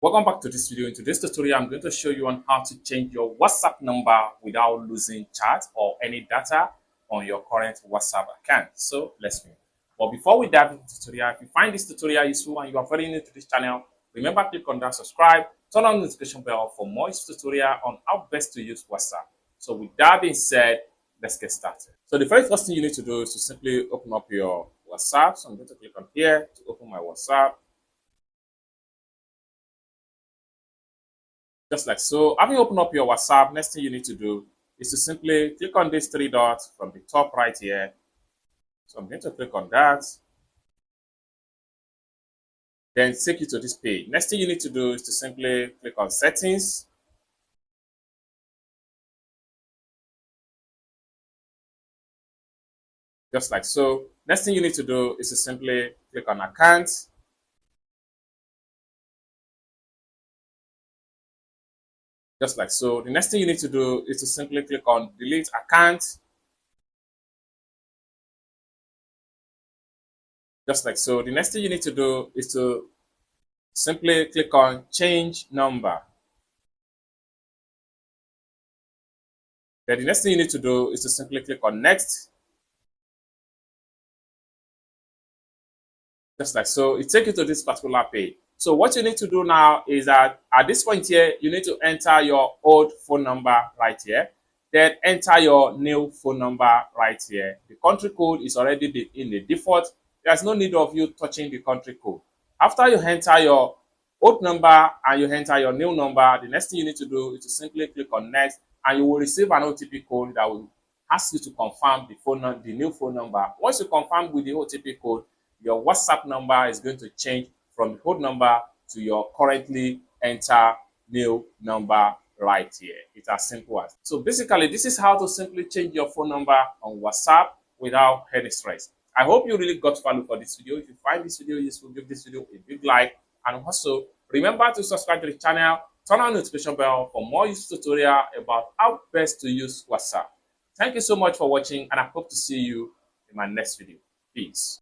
Welcome back to this video. In today's tutorial, I'm going to show you on how to change your WhatsApp number without losing chat or any data on your current WhatsApp account. So let's move. But before we dive into the tutorial, if you find this tutorial useful and you are very new to this channel, remember to click on that subscribe, turn on the notification bell for more tutorial on how best to use WhatsApp. So with that being said, let's get started. So the very first thing you need to do is to simply open up your WhatsApp. So I'm going to click on here to open my WhatsApp. Just like so. Having opened up your WhatsApp, next thing you need to do is to simply click on these three dots from the top right here. So I'm going to click on that. Then take you to this page. Next thing you need to do is to simply click on settings. Just like so. Next thing you need to do is to simply click on accounts. Just like so. The next thing you need to do is to simply click on delete account. Just like so. The next thing you need to do is to simply click on change number. Then the next thing you need to do is to simply click on next. Just like so. It takes you to this particular page. So what you need to do now is that at this point here, you need to enter your old phone number right here. Then enter your new phone number right here. The country code is already in the default. There's no need of you touching the country code. After you enter your old number and you enter your new number, the next thing you need to do is to simply click on next, and you will receive an OTP code that will ask you to confirm the new phone number. Once you confirm with the OTP code, your WhatsApp number is going to change from the old number to your currently enter new number right here. It's as simple as. So basically, this is how to simply change your phone number on WhatsApp without any stress. I hope you really got value for this video. If you find this video useful, give this video a big like, and also remember to subscribe to the channel, turn on the notification bell for more useful tutorial about how best to use WhatsApp. Thank you so much for watching, and I hope to see you in my next video. Peace.